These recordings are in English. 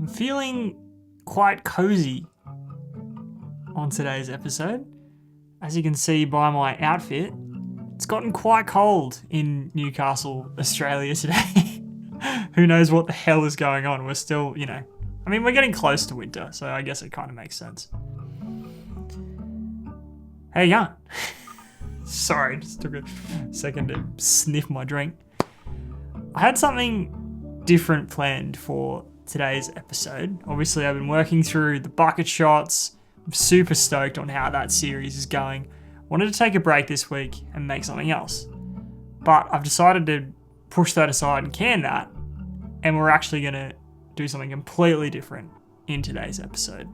I'm feeling quite cozy on today's episode. As you can see by my outfit, it's gotten quite cold in Newcastle, Australia today. Who knows what the hell is going on? We're still, we're getting close to winter, so I guess it kind of makes sense. How you going? Sorry, just took a second to sniff my drink. I had something different planned for today's episode. Obviously, I've been working through the bucket shots. I'm super stoked on how that series is going. Wanted to take a break this week and make something else. But I've decided to push that aside and can that, and we're actually going to do something completely different in today's episode.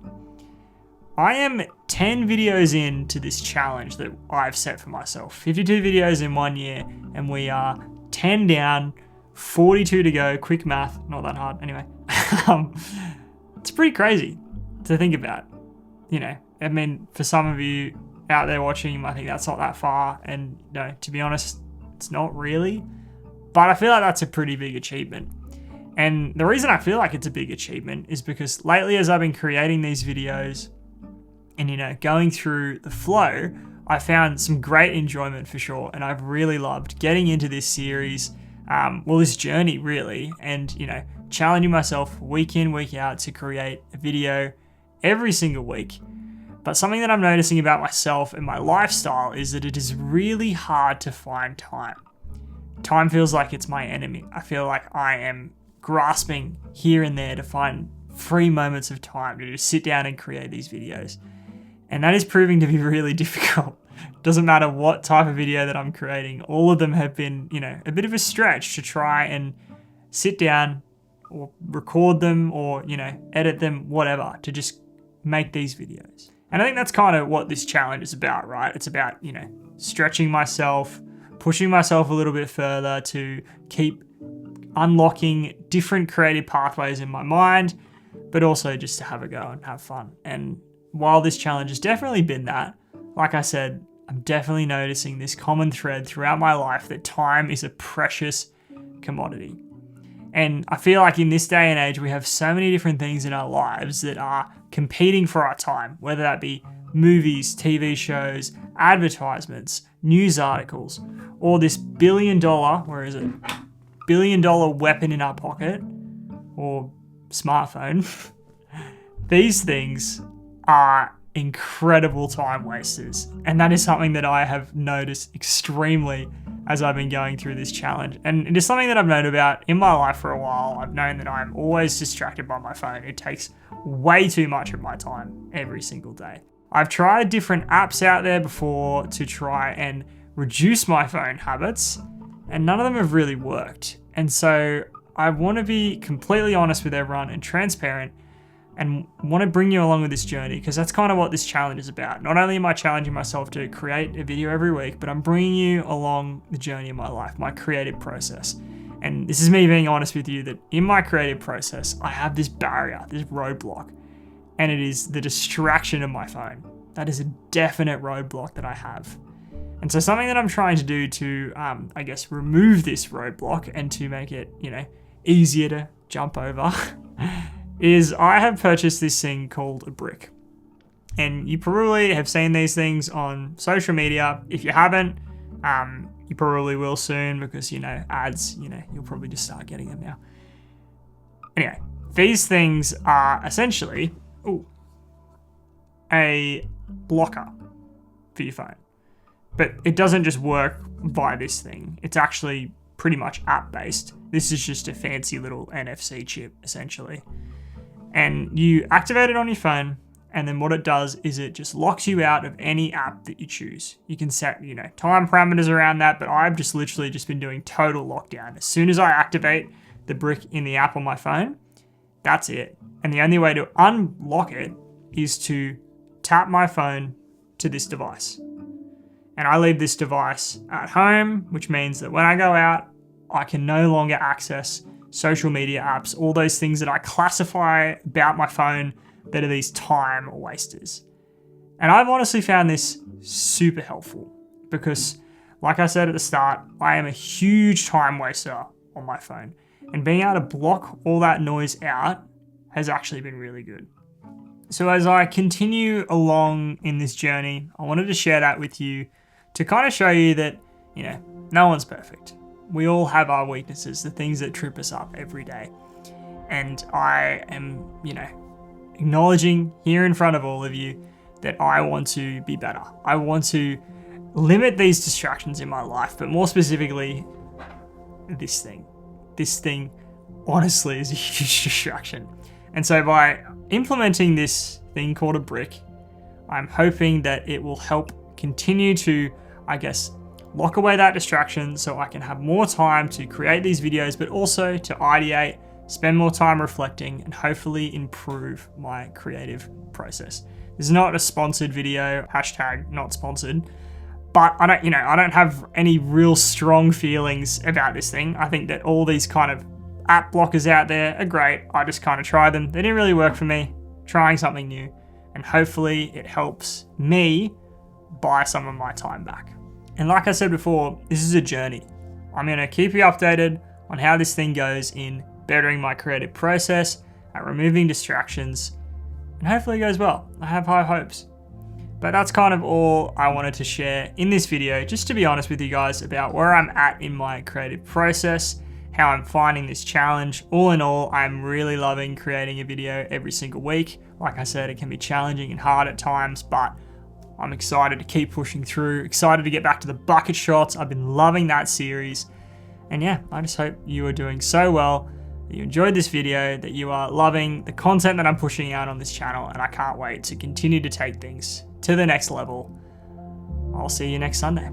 I am 10 videos into this challenge that I've set for myself. 52 videos in 1 year, and we are 10 down, 42 to go. Quick math, not that hard. Anyway, it's pretty crazy to think about. For some of you out there watching, you might think that's not that far, and to be honest, it's not really. But I feel like that's a pretty big achievement. And the reason I feel like it's a big achievement is because lately, as I've been creating these videos and, going through the flow, I found some great enjoyment for sure. And I've really loved getting into this series, this journey really, and, challenging myself week in, week out to create a video every single week. But something that I'm noticing about myself and my lifestyle is that it is really hard to find time. Time feels like it's my enemy. I feel like I am grasping here and there to find free moments of time to just sit down and create these videos. And that is proving to be really difficult. Doesn't matter what type of video that I'm creating. All of them have been, a bit of a stretch to try and sit down or record them or, edit them, whatever, to just make these videos. And I think that's kind of what this challenge is about, right? It's about, stretching myself, pushing myself a little bit further to keep unlocking different creative pathways in my mind, but also just to have a go and have fun. And while this challenge has definitely been that, like I said, I'm definitely noticing this common thread throughout my life that time is a precious commodity. And I feel like in this day and age, we have so many different things in our lives that are competing for our time, whether that be movies, TV shows, advertisements, news articles, or this billion dollar weapon in our pocket, or smartphone. These things are incredible time wasters. And that is something that I have noticed extremely as I've been going through this challenge. And it is something that I've known about in my life for a while. I've known that I'm always distracted by my phone. It takes way too much of my time every single day. I've tried different apps out there before to try and reduce my phone habits, and none of them have really worked. And so I want to be completely honest with everyone and transparent, and want to bring you along with this journey, because that's kind of what this challenge is about. Not only am I challenging myself to create a video every week, but I'm bringing you along the journey of my life, my creative process. And this is me being honest with you that in my creative process, I have this barrier, this roadblock, and it is the distraction of my phone. That is a definite roadblock that I have. And so something that I'm trying to do to, remove this roadblock and to make it, easier to jump over is I have purchased this thing called a brick. And you probably have seen these things on social media. If you haven't, you probably will soon because, ads, you'll probably just start getting them now. Anyway, these things are essentially a blocker for your phone. But it doesn't just work by this thing. It's actually pretty much app-based. This is just a fancy little NFC chip, essentially. And you activate it on your phone, and then what it does is it just locks you out of any app that you choose. You can set, time parameters around that, but I've just literally been doing total lockdown. As soon as I activate the brick in the app on my phone, that's it. And the only way to unlock it is to tap my phone to this device. And I leave this device at home, which means that when I go out, I can no longer access social media apps, all those things that I classify about my phone that are these time wasters. And I've honestly found this super helpful because, like I said at the start, I am a huge time waster on my phone. And being able to block all that noise out has actually been really good. So as I continue along in this journey, I wanted to share that with you to kind of show you that, no one's perfect. We all have our weaknesses, the things that trip us up every day. And I am, acknowledging here in front of all of you that I want to be better. I want to limit these distractions in my life, but more specifically, this thing. This thing, honestly, is a huge distraction. And so by implementing this thing called a brick, I'm hoping that it will help continue to, lock away that distraction so I can have more time to create these videos, but also to ideate, spend more time reflecting, and hopefully improve my creative process. This is not a sponsored video, hashtag not sponsored, but I don't have any real strong feelings about this thing. I think that all these kind of app blockers out there are great. I just kind of tried them. They didn't really work for me. Trying something new, and hopefully it helps me buy some of my time back. And like I said before, this is a journey. I'm going to keep you updated on how this thing goes in bettering my creative process, at removing distractions, and hopefully it goes well. I have high hopes. But that's kind of all I wanted to share in this video, just to be honest with you guys about where I'm at in my creative process, how I'm finding this challenge. All in all, I'm really loving creating a video every single week. Like I said, it can be challenging and hard at times, but I'm excited to keep pushing through, excited to get back to the bucket shots. I've been loving that series. And yeah, I just hope you are doing so well, that you enjoyed this video, that you are loving the content that I'm pushing out on this channel, and I can't wait to continue to take things to the next level. I'll see you next Sunday.